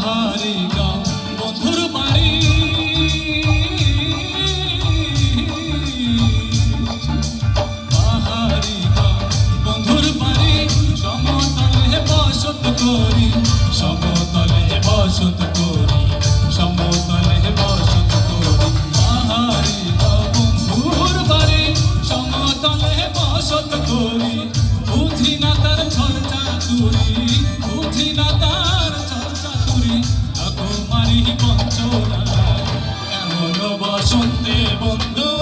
পাহাড়ি গাঁও বন্ধুর বাড়ি পাহাড়ি গাঁও বন্ধুর বাড়ি সমতলে বসত করি সমতলে বসত করি সমতলে বসত করি পাহাড়ি গাঁও বন্ধুর বাড়ি সমতলে বসত করি বুঝি না তার চর্চা করি বুঝি না তার চর্চা করি ঠাকুমারি বঞ্চনা এমন বসন্তে বন্ধু